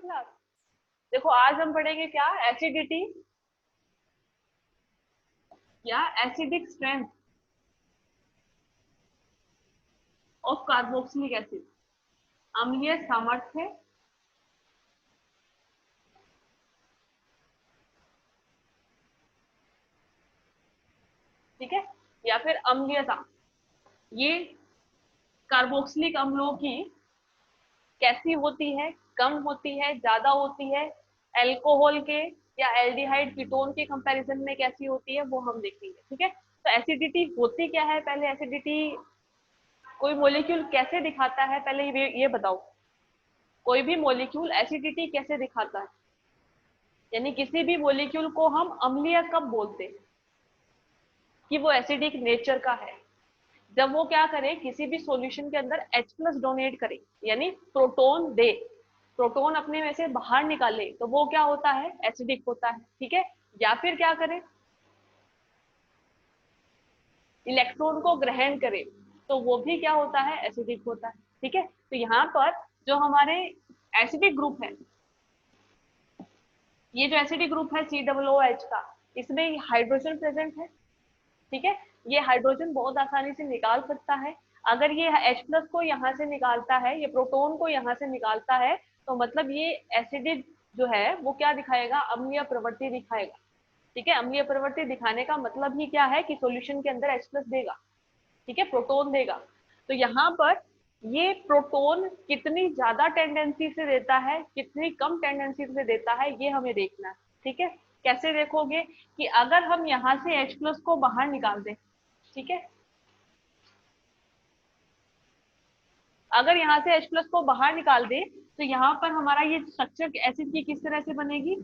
Class. देखो आज हम पढ़ेंगे क्या, एसिडिटी या acidic strength of carboxylic acid, अम्लीय सामर्थ्य ठीक है, या फिर अम्लीयता। ये कार्बोक्सिलिक अम्लों की कैसी होती है, कम होती है, ज्यादा होती है, एल्कोहल के या एल्डिहाइड कीटोन के कंपैरिजन में कैसी होती है, वो हम देखेंगे। ठीक है, तो एसिडिटी होती क्या है, पहले एसिडिटी कोई मॉलिक्यूल कैसे दिखाता है, पहले ये बताओ। कोई भी मॉलिक्यूल एसिडिटी कैसे दिखाता है, यानी किसी भी मॉलिक्यूल को हम अम्लीय कब बोलते हैं कि वो एसिडिक नेचर का है, जब वो क्या करे, किसी भी सॉल्यूशन के अंदर H+ डोनेट करे, यानी प्रोटोन दे, प्रोटोन अपने में से बाहर निकाले, तो वो क्या होता है, एसिडिक होता है। ठीक है, या फिर क्या करे, इलेक्ट्रॉन को ग्रहण करे, तो वो भी क्या होता है, एसिडिक होता है। ठीक है, तो यहाँ पर जो हमारे एसिडिक ग्रुप है, ये जो एसिडिक ग्रुप है COOH का, इसमें हाइड्रोजन प्रेजेंट है। ठीक है, ये हाइड्रोजन बहुत आसानी से निकाल सकता है। अगर ये H+ को यहाँ से निकालता है, ये प्रोटोन को यहाँ से निकालता है, तो मतलब ये एसिडिक जो है वो क्या दिखाएगा, अम्लीय प्रवृत्ति दिखाएगा। ठीक है, अम्लीय प्रवृत्ति दिखाने का मतलब ही क्या है कि सॉल्यूशन के अंदर H+ देगा। ठीक है, प्रोटोन देगा। तो यहाँ पर ये प्रोटोन कितनी ज्यादा टेंडेंसी से देता है, कितनी कम टेंडेंसी से देता है, ये हमें देखना है। ठीक है, कैसे देखोगे कि अगर हम यहाँ से H+ को बाहर निकाल दें, ठीक है, अगर यहाँ से H+ को बाहर निकाल दें, तो यहाँ पर हमारा ये स्ट्रक्चर एसिड की किस तरह से बनेगी,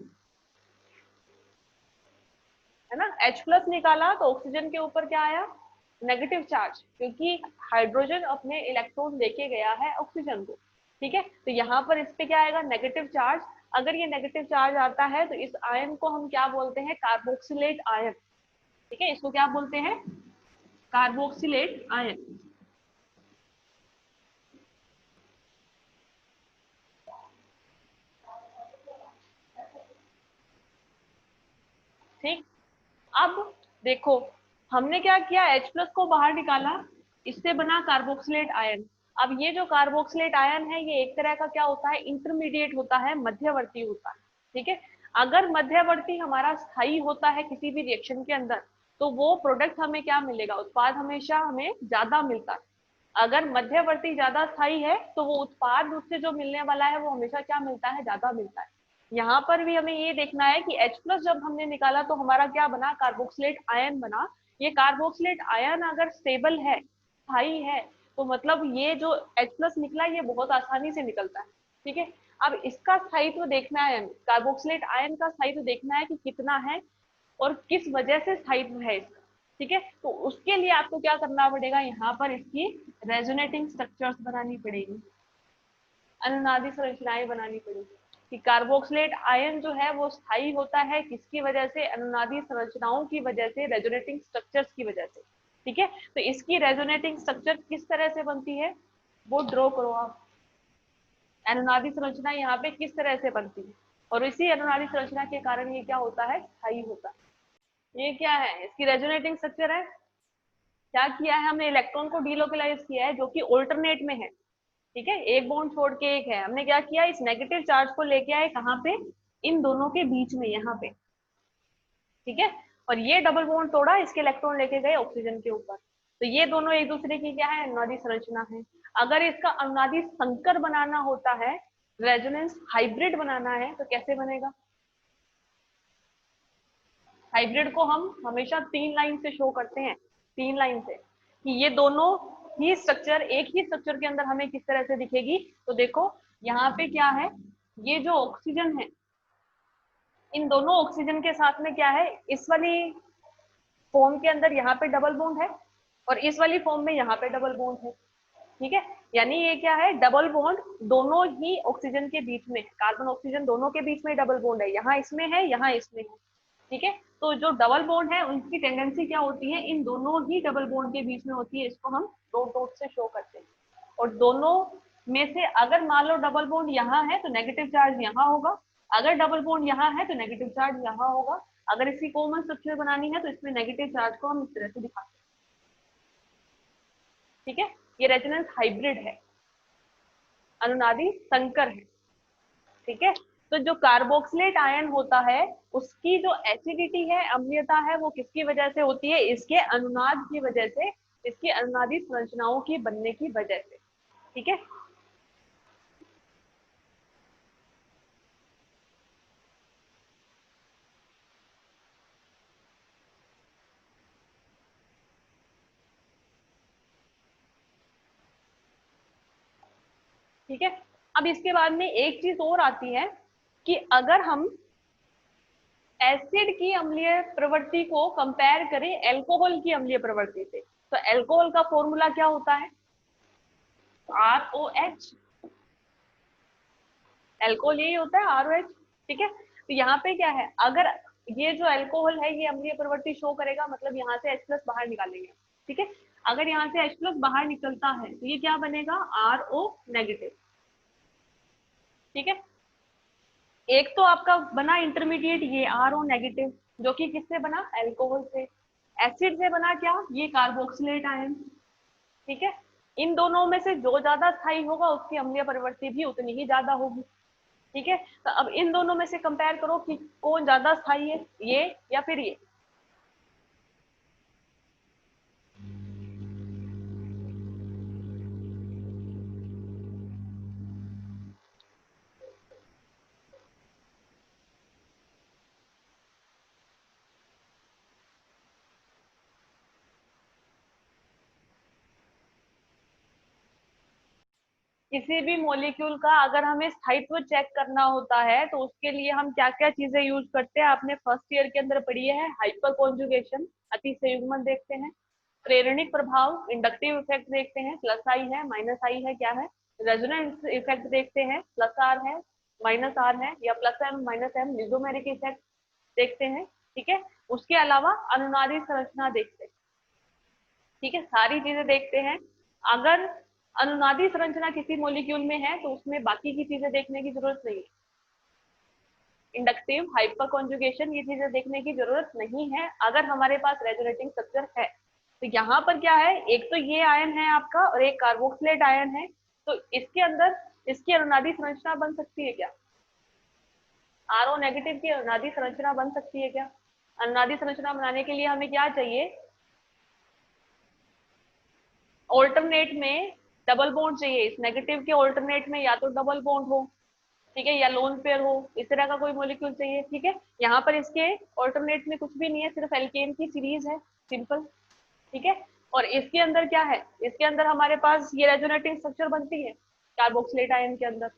है ना। H+ निकाला तो ऑक्सीजन के ऊपर क्या आया, नेगेटिव चार्ज, क्योंकि हाइड्रोजन अपने इलेक्ट्रॉन देके गया है ऑक्सीजन को। ठीक है, तो यहाँ पर इस पे क्या आएगा, नेगेटिव चार्ज। अगर ये नेगेटिव चार्ज आता है तो इस आयन को हम क्या बोलते हैं, कार्बोक्सिलेट आयन। ठीक है, इसको क्या बोलते हैं, कार्बोक्सिलेट आयन। ठीक, अब देखो हमने क्या किया, H+ को बाहर निकाला, इससे बना कार्बोक्सिलेट आयन। अब ये जो कार्बोक्सिलेट आयन है, ये एक तरह का क्या होता है, इंटरमीडिएट होता है, मध्यवर्ती होता है। ठीक है, अगर मध्यवर्ती हमारा स्थायी होता है किसी भी रिएक्शन के अंदर, तो वो प्रोडक्ट हमें क्या मिलेगा, उत्पाद हमेशा हमें ज्यादा मिलता है। अगर मध्यवर्ती ज्यादा स्थायी है, तो वो उत्पाद उससे जो मिलने वाला है वो हमेशा क्या मिलता है, ज्यादा मिलता है। यहाँ पर भी हमें ये देखना है कि H+ जब हमने निकाला तो हमारा क्या बना, कार्बोक्सिलेट आयन बना। ये कार्बोक्सिलेट आयन अगर स्टेबल है, स्थायी है, तो मतलब ये जो H+ निकला ये बहुत आसानी से निकलता है। ठीक है, अब इसका स्थायित्व देखना है, हमें कार्बोक्सिलेट आयन का स्थायित्व देखना है कि कितना है और किस वजह से स्थायित्व है इसका। ठीक है, तो उसके लिए आपको क्या करना पड़ेगा, यहाँ पर इसकी रेजोनेटिंग स्ट्रक्चर्स बनानी पड़ेगी, अनुनादी संरचनाएं बनानी पड़ेगी कि कार्बोक्सिलेट आयन जो है वो स्थायी होता है किसकी वजह से, अनुनादी संरचनाओं की वजह से, रेजोनेटिंग स्ट्रक्चर्स की वजह से। ठीक है, तो इसकी रेजोनेटिंग स्ट्रक्चर किस तरह से बनती है, वो ड्रॉ करो आप। अनुनादी संरचना यहाँ पे किस तरह से बनती है, और इसी अनुनादी संरचना के कारण ये क्या होता है, स्थायी होता है। ये क्या है, इसकी रेजोनेटिंग स्ट्रक्चर है। क्या किया है हमने, इलेक्ट्रॉन को डीलोकलाइज किया है जो कि ऑल्टरनेट में है। ठीक है, एक बॉन्ड छोड़ के एक है, हमने क्या किया, इस नेगेटिव चार्ज को लेके आए कहाँ पे, इन दोनों के बीच में, यहाँ पे। ठीक है, और ये डबल बॉन्ड तोड़ा, इसके इलेक्ट्रॉन लेके गए ऑक्सीजन के ऊपर। तो ये दोनों एक दूसरे की क्या है, अनुनादी संरचना है। अगर इसका अनुनादी संकर बनाना होता है, रेजोनेंस हाइब्रिड बनाना है, तो कैसे बनेगा, हाइब्रिड को हम हमेशा 3 लाइन से शो करते हैं, 3 लाइन से, कि ये दोनों ही स्ट्रक्चर एक ही स्ट्रक्चर के अंदर हमें किस तरह से दिखेगी। तो देखो यहाँ पे क्या है, ये जो ऑक्सीजन है, इन दोनों ऑक्सीजन के साथ में क्या है, इस वाली फॉर्म के अंदर यहाँ पे डबल बॉन्ड है, और इस वाली फॉर्म में यहाँ पे डबल बॉन्ड है। ठीक है, यानी ये क्या है, डबल बॉन्ड दोनों ही ऑक्सीजन के बीच में, कार्बन ऑक्सीजन दोनों के बीच में डबल बॉन्ड है, यहाँ इसमें है, यहाँ इसमें है। ठीक है, तो जो डबल बॉन्ड है उनकी टेंडेंसी क्या होती है, इन दोनों ही डबल बॉन्ड के बीच में होती है, इसको हम डॉट डॉट से शो करते हैं। और दोनों में से अगर मान लो डबल बॉन्ड यहाँ है तो नेगेटिव चार्ज यहाँ होगा, अगर डबल बॉन्ड यहाँ है तो नेगेटिव चार्ज यहाँ होगा। अगर इसकी कॉमन स्ट्रक्चर बनानी है तो इसमें नेगेटिव चार्ज को हम इस तरह से दिखाते हैं। ठीक है, ये रेजोनेंस हाइब्रिड है, अनुनादी संकर है। ठीक है, तो जो कार्बोक्सिलेट आयन होता है उसकी जो एसिडिटी है, अम्लीयता है, वो किसकी वजह से होती है? इसके अनुनाद की वजह से, इसकी अनुनादी संरचनाओं की बनने की वजह से। ठीक है, ठीक है। अब इसके बाद में एक चीज और आती है कि अगर हम एसिड की अम्लीय प्रवृत्ति को कंपेयर करें एल्कोहल की अम्लीय प्रवृत्ति से, तो एल्कोहल का फॉर्मूला क्या होता है? ROH। एल्कोहल यही होता है, ROH। ठीक है, तो यहाँ पे क्या है, अगर ये जो एल्कोहल है ये अम्लीय प्रवृत्ति शो करेगा, मतलब यहाँ से H+ बाहर निकालेंगे। ठीक है, अगर यहाँ से H+ बाहर निकलता है तो ये क्या बनेगा? RO negative. ठीक है, एक तो आपका बना इंटरमीडिएट ये RO नेगेटिव, जो कि किससे बना? एल्कोहल से। एसिड से बना क्या? ये कार्बोक्सिलेट आयन। ठीक है, इन दोनों में से जो ज्यादा स्थायी होगा उसकी अम्लीय प्रवृत्ति भी उतनी ही ज्यादा होगी। ठीक है, तो अब इन दोनों में से कंपेयर करो कि कौन ज्यादा स्थायी है, ये या फिर ये। किसी भी मॉलिक्यूल का अगर हमें स्थायित्व चेक करना होता है तो उसके लिए हम क्या क्या चीजें यूज करते हैं? आपने फर्स्ट ईयर के अंदर पढ़ी है, हाइपर कॉन्जुगेशन, अति संयुग्मन देखते हैं, प्रेरणिक प्रभाव, इंडक्टिव इफेक्ट देखते हैं, प्लस आई है माइनस आई है क्या है, रेजोनेंस इफेक्ट देखते हैं, प्लस आर है माइनस आर है, या plus M minus M, mesomeric effect देखते हैं। ठीक है, उसके अलावा अनुनादी संरचना देखते हैं। ठीक है, सारी चीजें देखते हैं। अगर अनुनादी संरचना किसी मॉलिक्यूल में है तो उसमें बाकी की चीजें देखने की जरूरत नहीं है। इंडक्टिव, हाइपर कॉन्जुगेशन, ये चीजें देखने की जरूरत नहीं है अगर हमारे पास रेजोनेटिंग स्ट्रक्चर है। तो यहाँ पर क्या है, एक तो ये आयन है आपका और एक कार्बोक्सिलेट आयन है, तो इसके अंदर इसकी अनुनादी संरचना बन सकती है क्या? RO नेगेटिव की अनुनादी संरचना बन सकती है क्या? अनुनादी संरचना बनाने के लिए हमें क्या चाहिए? ऑल्टरनेट में डबल बॉन्ड चाहिए। इस नेगेटिव के ऑल्टरनेट में या तो डबल बॉन्ड हो, ठीक है, या लोन पेयर हो, इस तरह का कोई मॉलिक्यूल चाहिए। ठीक है, यहाँ पर इसके ऑल्टरनेट में कुछ भी नहीं है, सिर्फ एल्केन की सीरीज है, सिंपल। ठीक है, और इसके अंदर क्या है? इसके अंदर हमारे पास ये रेजोनेटिंग स्ट्रक्चर बनती है कार्बोक्सिलेट आयन के अंदर,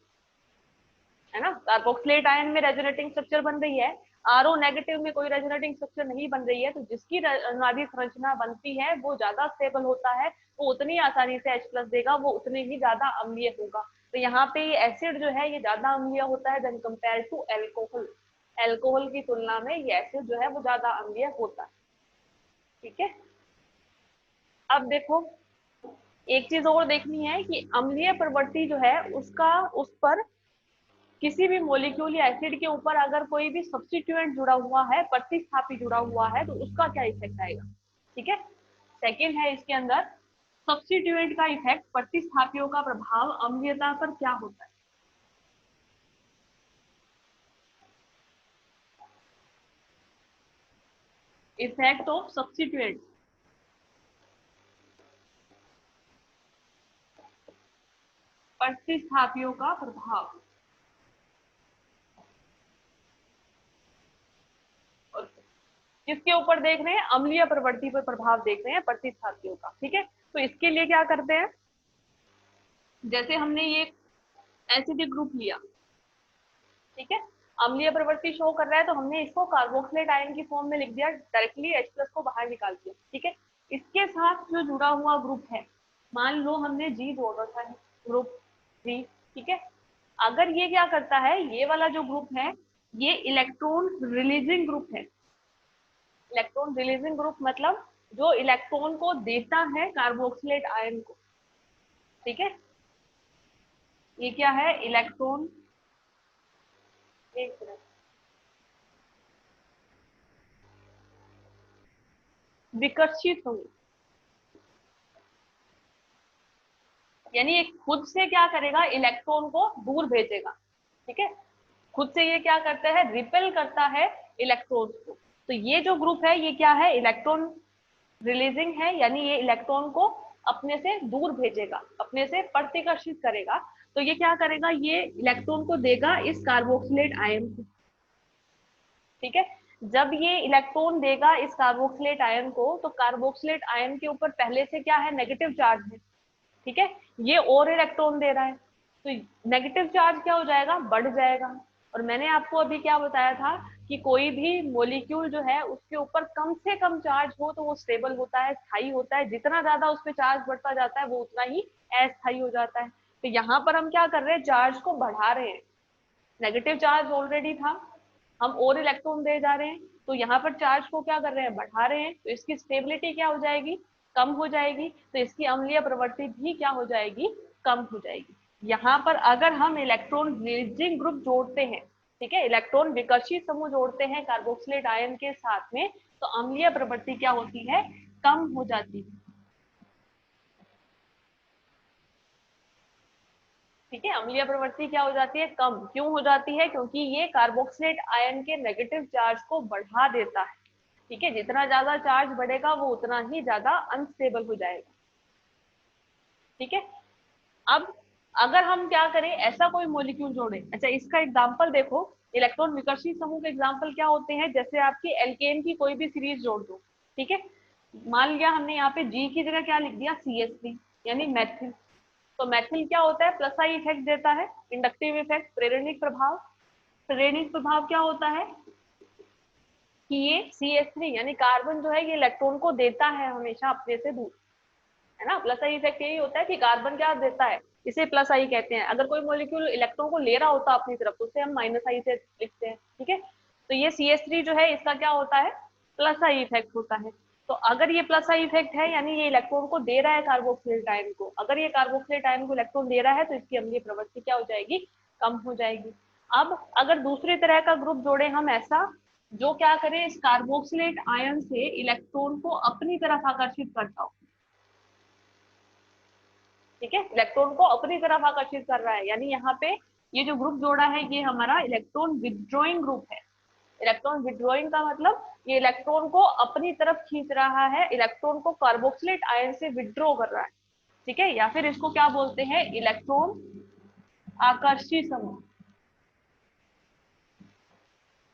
है ना? कार्बोक्सिलेट आयन में रेजोनेटिंग स्ट्रक्चर बन रही है, RO नेगेटिव में कोई रेजोनेटिंग स्ट्रक्चर नहीं बन रही है, तो जिसकी अनुनादी संरचना बनती है वो ज्यादा स्टेबल होता है, वो उतनी आसानी से H+ देगा, वो उतने ही ज्यादा अम्लीय होगा। तो यहाँ पे ये एसिड जो है ये ज्यादा अम्लीय होता है then compare to alcohol. Alcohol की तुलना में ये एसिड जो है वो ज्यादा अम्लीय होता है। ठीक है, अब देखो एक चीज और देखनी है कि अम्लीय प्रवृत्ति जो है उसका, उस पर किसी भी मॉलिक्यूल या एसिड के ऊपर अगर कोई भी सब्स्टिट्यूएंट जुड़ा हुआ है, प्रतिस्थापी जुड़ा हुआ है, तो उसका क्या इफेक्ट आएगा? ठीक है, सेकेंड है इसके अंदर सब्स्टिट्यूएंट का इफेक्ट, प्रतिस्थापियों का प्रभाव अम्लीयता पर क्या होता है? इफेक्ट ऑफ सब्स्टिट्यूएंट, प्रतिस्थापियों का प्रभाव। और किसके ऊपर देख रहे हैं? अम्लीय प्रवृत्ति पर प्रभाव देख रहे हैं प्रतिस्थापियों का। ठीक है, तो इसके लिए क्या करते हैं, जैसे हमने ये एसिडिक ग्रुप लिया, ठीक है, अम्लीय प्रवृत्ति शो कर रहा है तो हमने इसको कार्बोक्सिलेट आयन की फॉर्म में लिख दिया, डायरेक्टली H+ को बाहर निकाल दिया। ठीक है, इसके साथ जो जुड़ा हुआ ग्रुप है, मान लो हमने G जोड़ रखा है, ग्रुप G। ठीक है, अगर ये क्या करता है, ये वाला जो ग्रुप है ये इलेक्ट्रॉन रिलीजिंग ग्रुप है। इलेक्ट्रॉन रिलीजिंग ग्रुप मतलब जो इलेक्ट्रॉन को देता है कार्बोक्सिलेट आयन को। ठीक है, ये क्या है, इलेक्ट्रॉन, एक मिनट, विकर्षित समूह, यानी ये खुद से क्या करेगा, इलेक्ट्रॉन को दूर भेजेगा। ठीक है, खुद से ये क्या करता है, रिपेल करता है इलेक्ट्रॉन को। तो ये जो ग्रुप है ये क्या है, इलेक्ट्रॉन रिलीजिंग है, यानी ये इलेक्ट्रॉन को अपने से दूर भेजेगा, अपने से प्रतिकर्षित करेगा। तो ये क्या करेगा, ये इलेक्ट्रॉन को देगा इस कार्बोक्सिलेट आयन को। ठीक है, जब ये इलेक्ट्रॉन देगा इस कार्बोक्सिलेट आयन को, तो कार्बोक्सिलेट आयन के ऊपर पहले से क्या है, नेगेटिव चार्ज है। ठीक है, ये और इलेक्ट्रॉन दे रहा है, तो नेगेटिव चार्ज क्या हो जाएगा, बढ़ जाएगा। और मैंने आपको अभी क्या बताया था कि कोई भी मॉलिक्यूल जो है उसके ऊपर कम से कम चार्ज हो तो वो स्टेबल होता है, स्थायी होता है। जितना ज्यादा उस पर चार्ज बढ़ता जाता है वो उतना ही अस्थायी हो जाता है। तो यहाँ पर हम क्या कर रहे हैं, चार्ज को बढ़ा रहे हैं। नेगेटिव चार्ज ऑलरेडी था, हम और इलेक्ट्रॉन दे जा रहे हैं, तो यहाँ पर चार्ज को क्या कर रहे हैं, बढ़ा रहे हैं। तो इसकी स्टेबिलिटी क्या हो जाएगी, कम हो जाएगी। तो इसकी अम्लीय प्रवृत्ति भी क्या हो जाएगी, कम हो जाएगी। यहाँ पर अगर हम इलेक्ट्रॉन रिलीजिंग ग्रुप जोड़ते हैं, ठीक है, इलेक्ट्रॉन विकर्षित समूह जोड़ते हैं कार्बोक्सिलेट आयन के साथ में, तो अम्लीय प्रवृत्ति क्या होती है, कम हो जाती है। ठीक है, अम्लीय प्रवृत्ति क्या हो जाती है, कम क्यों हो जाती है, क्योंकि ये कार्बोक्सिलेट आयन के नेगेटिव चार्ज को बढ़ा देता है। ठीक है, जितना ज्यादा चार्ज बढ़ेगा वो उतना ही ज्यादा अनस्टेबल हो जाएगा। ठीक है, अब अगर हम क्या करें, ऐसा कोई मॉलिक्यूल जोड़े, अच्छा इसका एग्जांपल देखो, इलेक्ट्रॉन विकर्षित समूह के एग्जांपल क्या होते हैं, जैसे आपकी एल्केन की कोई भी सीरीज जोड़ दो। ठीक है, मान लिया हमने यहाँ पे जी की जगह क्या लिख दिया, CH3, यानी मैथिल। तो मैथिल क्या होता है, प्लस आई इफेक्ट देता है, इंडक्टिव इफेक्ट, प्रेरणिक प्रभाव। प्रेरणिक प्रभाव क्या होता है कि ये CH3 यानी कार्बन जो है ये इलेक्ट्रॉन को देता है हमेशा अपने से दूर, है ना। प्लस आई इफेक्ट यही होता है कि कार्बन क्या देता है, इसे प्लस आई कहते हैं। अगर कोई मॉलिक्यूल इलेक्ट्रॉन को ले रहा होता है अपनी तरफ तो उसे हम माइनस आई से लिखते हैं। ठीक है, तो ये CH3 जो है इसका क्या होता है, प्लस आई इफेक्ट होता है। तो अगर ये प्लस आई इफेक्ट है यानी ये इलेक्ट्रॉन को दे रहा है कार्बोक्सिलेट आयन को, अगर ये कार्बोक्सिलेट आयन को इलेक्ट्रॉन दे रहा है तो इसकी अम्लीय प्रवृत्ति क्या हो जाएगी, कम हो जाएगी। अब अगर दूसरी तरह का ग्रुप जोड़े हम ऐसा, जो क्या करे, इस कार्बोक्सिलेट आयन से इलेक्ट्रॉन को अपनी तरफ आकर्षित करता हो। ठीक है, इलेक्ट्रॉन को अपनी तरफ आकर्षित कर रहा है, यानी यहाँ पे ये जो ग्रुप जोड़ा है ये हमारा इलेक्ट्रॉन विड्रॉइंग ग्रुप है। इलेक्ट्रॉन विड्रॉइंग का मतलब ये इलेक्ट्रॉन को अपनी तरफ खींच रहा है, इलेक्ट्रॉन को कार्बोक्सिलेट आयन से विड्रॉ कर रहा है। ठीक है, या फिर इसको क्या बोलते हैं, इलेक्ट्रॉन आकर्षी समूह।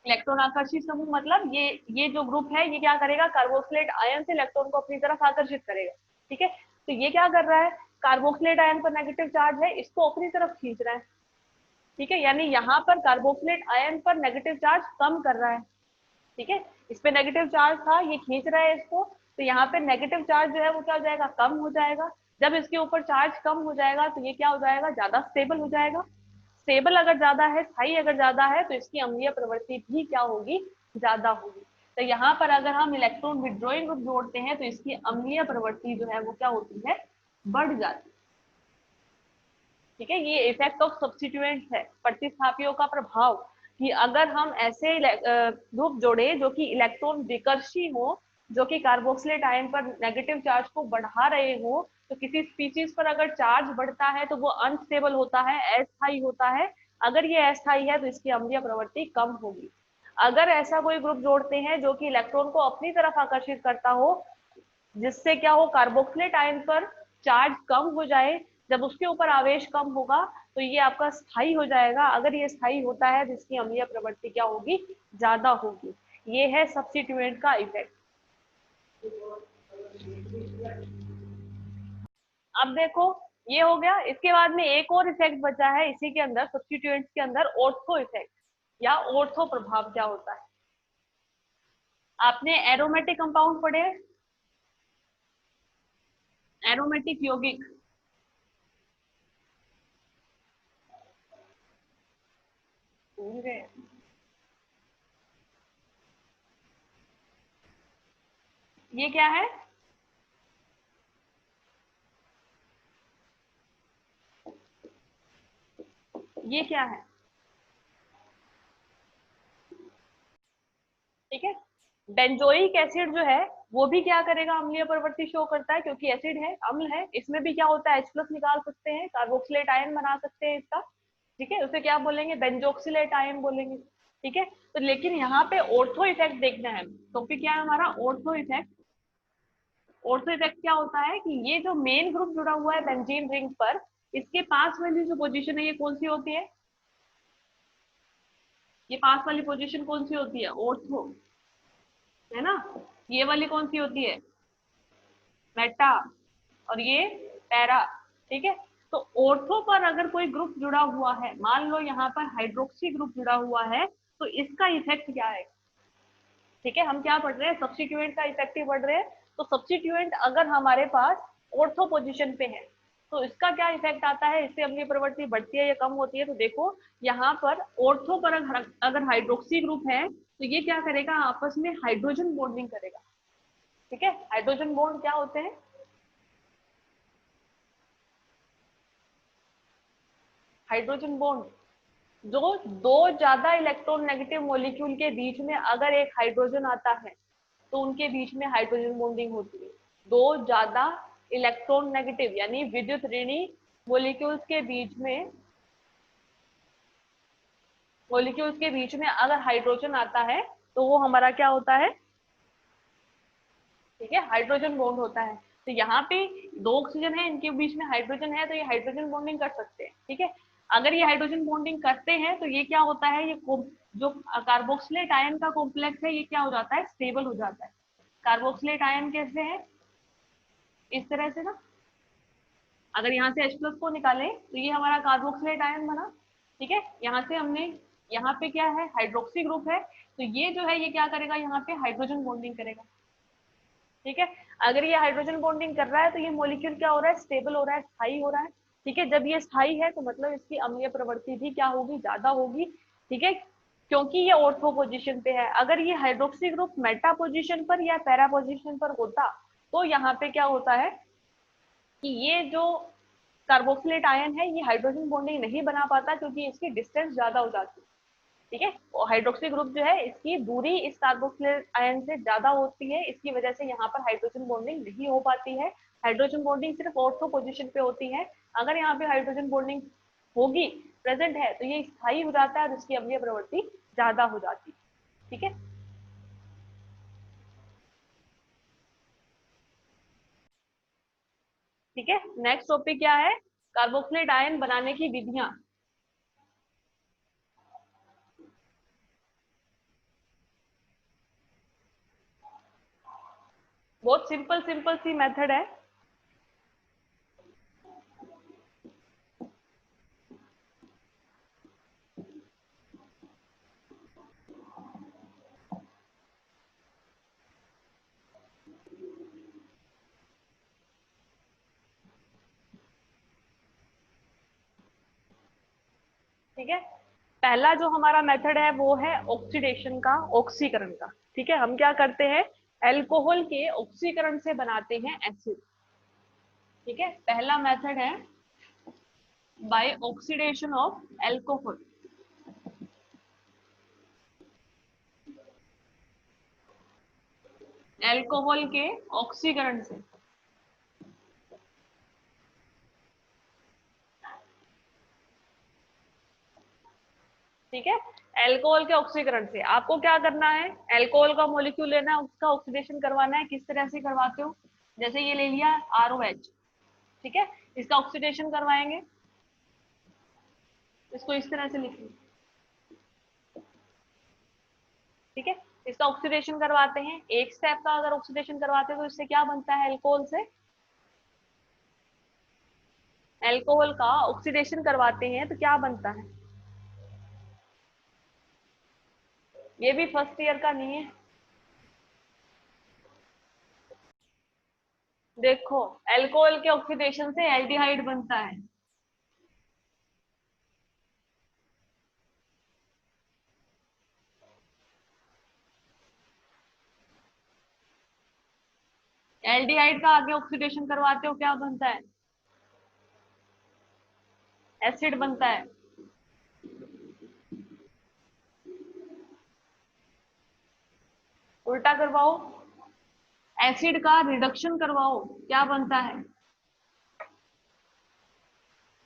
इलेक्ट्रॉन आकर्षी समूह मतलब ये जो ग्रुप है ये क्या करेगा, कार्बोक्सिलेट आयन से इलेक्ट्रॉन को अपनी तरफ आकर्षित करेगा। ठीक है, तो ये क्या कर रहा है, कार्बोक्सिलेट आयन पर नेगेटिव चार्ज है, इसको अपनी तरफ खींच रहा है। ठीक है, यानी यहाँ पर कार्बोक्सिलेट आयन पर नेगेटिव चार्ज कम कर रहा है। ठीक है, इस पे नेगेटिव चार्ज था, ये खींच रहा है इसको, तो यहाँ पे नेगेटिव चार्ज जो है वो क्या हो जाएगा, कम हो जाएगा। जब इसके ऊपर चार्ज कम हो जाएगा तो ये क्या हो जाएगा, ज्यादा स्टेबल हो जाएगा। स्टेबल अगर ज्यादा है, स्थायी अगर ज्यादा है, तो इसकी अम्लीय प्रवृत्ति भी क्या होगी, ज्यादा होगी। तो यहाँ पर अगर हम इलेक्ट्रॉन विड्रॉइंग ग्रुप जोड़ते हैं तो इसकी अम्लीय प्रवृत्ति जो है वो क्या होती है, बढ़ जाती है। ठीक है, ये इफेक्ट ऑफ सब्स्टिट्यूएंट है, प्रतिस्थापियों का प्रभाव, कि अगर हम ऐसे ग्रुप जोड़े जो कि इलेक्ट्रॉन विकर्षी हो, जो कि कार्बोक्सिलेट आयन पर नेगेटिव चार्ज को बढ़ा रहे हो, तो किसी स्पीशीज पर अगर चार्ज बढ़ता है तो वो अनस्टेबल होता है, अस्थायी होता है। अगर ये अस्थायी है तो इसकी अम्लीय प्रवृत्ति कम होगी। अगर ऐसा कोई ग्रुप जोड़ते हैं जो कि इलेक्ट्रॉन को अपनी तरफ आकर्षित करता हो, जिससे क्या हो, कार्बोक्सिलेट आयन पर चार्ज कम हो जाए, जब उसके ऊपर आवेश कम होगा तो ये आपका स्थायी हो जाएगा। अगर ये स्थायी होता है तो इसकी अम्लीय प्रवृत्ति क्या होगी, ज्यादा होगी। ये है सब्स्टिट्यूएंट का इफेक्ट। अब देखो, ये हो गया, इसके बाद में एक और इफेक्ट बचा है इसी के अंदर, सब्स्टिट्यूएंट्स के अंदर, ऑर्थो इफेक्ट या ऑर्थो प्रभाव क्या होता है। आपने एरोमेटिक कंपाउंड पढ़े, एरोमेटिक यौगिक, भूल गए। ये क्या है, ये क्या है, ठीक है। बेंजोइक एसिड जो है वो भी क्या करेगा, अम्लीय प्रवृत्ति शो करता है, क्योंकि एसिड है, अम्ल है, इसमें भी क्या होता है, H+ निकाल सकते हैं, कार्बोक्सिलेट आयन बना सकते हैं इसका, ठीक है, उसे क्या बोलेंगे, बेंजोक्सिलेट आयन बोलेंगे, ठीक है। तो लेकिन यहाँ पे ऑर्थो इफेक्ट देखना है, टॉपिक क्या है हमारा, ऑर्थो इफेक्ट। ऑर्थो इफेक्ट क्या होता है कि ये जो मेन ग्रुप जुड़ा हुआ है बेंजीन रिंग पर, इसके पास वाली जो पोजीशन है ये कौन सी होती है, ये पास वाली पोजीशन कौन सी होती है, ऑर्थो, है ना। ये वाली कौन सी होती है, मेटा, और ये पैरा, ठीक है। तो ऑर्थो पर अगर कोई ग्रुप जुड़ा हुआ है, मान लो यहाँ पर हाइड्रोक्सी ग्रुप जुड़ा हुआ है, तो इसका इफेक्ट क्या है, ठीक है। हम क्या पढ़ रहे हैं, सब्स्टिट्यूएंट का इफेक्ट ही पढ़ रहे हैं। तो सब्स्टिट्यूएंट अगर हमारे पास ऑर्थो पोजीशन पे है तो इसका क्या इफेक्ट आता है, इससे अम्लीय प्रवृत्ति बढ़ती है या कम होती है। तो देखो यहाँ पर ऑर्थो पर अगर हाइड्रोक्सी ग्रुप है तो ये क्या करेगा, आपस में हाइड्रोजन बॉन्डिंग करेगा, ठीक है। हाइड्रोजन बॉन्ड क्या होते हैं, हाइड्रोजन बॉन्ड जो दो ज्यादा इलेक्ट्रॉन नेगेटिव मॉलिक्यूल के बीच में अगर एक हाइड्रोजन आता है तो उनके बीच में हाइड्रोजन बॉन्डिंग होती है। दो ज्यादा इलेक्ट्रॉन नेगेटिव यानी विद्युत ऋणी मॉलिक्यूल्स के बीच में, मॉलिक्यूल्स के बीच में अगर हाइड्रोजन आता है तो वो हमारा क्या होता है, ठीक है, हाइड्रोजन बॉन्ड होता है। तो यहाँ पे दो ऑक्सीजन है, इनके बीच में हाइड्रोजन है, तो ये हाइड्रोजन बॉन्डिंग कर सकते हैं, ठीक है। अगर ये हाइड्रोजन बॉन्डिंग करते हैं तो ये क्या होता है, ये जो कार्बोक्सिलेट आयन का कॉम्प्लेक्स है ये क्या हो जाता है, स्टेबल हो जाता है। कार्बोक्सिलेट आयन कैसे है, इस तरह से ना, अगर यहाँ से H+ को निकाले तो ये हमारा कार्बोक्सिलेट आयन बना, ठीक है। यहाँ से हमने, यहाँ पे क्या है, हाइड्रोक्सी ग्रुप है, तो ये जो है ये क्या करेगा, यहाँ पे हाइड्रोजन बॉन्डिंग करेगा, ठीक है। अगर ये हाइड्रोजन बॉन्डिंग कर रहा है तो ये मॉलिक्यूल क्या हो रहा है, स्टेबल हो रहा है, स्थायी हो रहा है, ठीक है। जब ये स्थायी है तो मतलब इसकी अम्लीय प्रवृत्ति भी क्या होगी, ज्यादा होगी, ठीक है, क्योंकि ये ऑर्थो पोजीशन पे है। अगर ये हाइड्रोक्सी ग्रुप मेटा पोजीशन पर या पैरा पोजीशन पर होता तो यहाँ पे क्या होता है कि ये जो कार्बोक्सिलेट आयन है ये हाइड्रोजन बॉन्डिंग नहीं बना पाता, क्योंकि इसकी डिस्टेंस ज्यादा हो जाती है, ठीक है। और हाइड्रोक्सी ग्रुप जो है इसकी दूरी इस कार्बोक्सिलेट आयन से ज्यादा होती है, इसकी वजह से यहाँ पर हाइड्रोजन बॉन्डिंग नहीं हो पाती है। हाइड्रोजन बॉन्डिंग सिर्फ ऑर्थो पोजीशन पे होती है। अगर यहाँ पे हाइड्रोजन बॉन्डिंग होगी, प्रेजेंट है, तो ये स्थायी हो जाता है और इसकी अम्लीय प्रवृत्ति ज्यादा हो जाती है, ठीक है। ठीक है, नेक्स्ट टॉपिक क्या है, कार्बोक्सिलेट आयन बनाने की विधियां। बहुत सिंपल सिंपल सी मेथड है। ठीक है, पहला जो हमारा मेथड है वो है ऑक्सीडेशन का, ऑक्सीकरण का, ठीक है। हम क्या करते हैं, एल्कोहल के ऑक्सीकरण से बनाते हैं एसिड, ठीक है। पहला मेथड है by oxidation of alcohol, alcohol के ऑक्सीकरण से, ठीक है। एल्कोहल के ऑक्सीकरण से आपको क्या करना है, एल्कोहल का मॉलिक्यूल लेना है, उसका ऑक्सीडेशन करवाना है। किस तरह से करवाते हो, जैसे ये ले लिया ROH, ठीक है, इसका ऑक्सीडेशन करवाएंगे, इसको इस तरह से लिखिए, ठीक है। इसका ऑक्सीडेशन करवाते हैं, एक स्टेप का अगर ऑक्सीडेशन करवाते हैं तो इससे क्या बनता है, एल्कोहल से, एल्कोहल का ऑक्सीडेशन करवाते हैं तो क्या बनता है, ये भी फर्स्ट ईयर का नहीं है। देखो, एल्कोहल के ऑक्सीडेशन से एल्डिहाइड बनता है, एल्डिहाइड का आगे ऑक्सीडेशन करवाते हो क्या बनता है, एसिड बनता है, उल्टा करवाओ, एसिड का रिडक्शन करवाओ, क्या बनता है?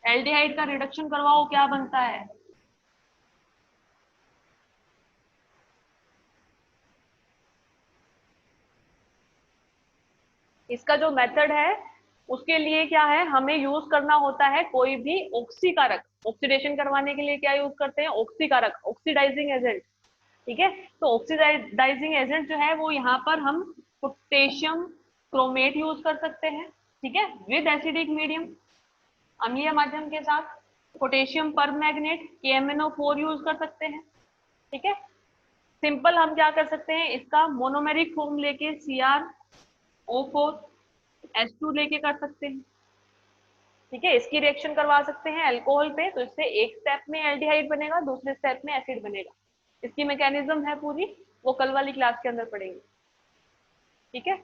एल्डिहाइड का रिडक्शन करवाओ, क्या बनता है? इसका जो मेथड है उसके लिए क्या है, हमें यूज करना होता है कोई भी ऑक्सीकारक। ऑक्सीडेशन करवाने के लिए क्या यूज करते हैं? ऑक्सीकारक, ऑक्सीडाइजिंग एजेंट। ठीक है, तो ऑक्सीडाइजिंग एजेंट जो है वो यहाँ पर हम पोटेशियम क्रोमेट यूज कर सकते हैं, ठीक है, विद एसिडिक मीडियम, अम्लीय माध्यम के साथ। पोटेशियम पर मैग्नेट KMnO4 यूज कर सकते हैं, ठीक है। सिंपल हम क्या कर सकते हैं, इसका मोनोमेरिक फॉर्म लेके CrO4H2 लेके कर सकते हैं, ठीक है। इसकी रिएक्शन करवा सकते हैं अल्कोहल पे, तो इससे एक स्टेप में एल्डिहाइड बनेगा, दूसरे स्टेप में एसिड बनेगा। इसकी मैकेनिज्म है पूरी, वो कल वाली क्लास के अंदर पढ़ेंगे, ठीक है।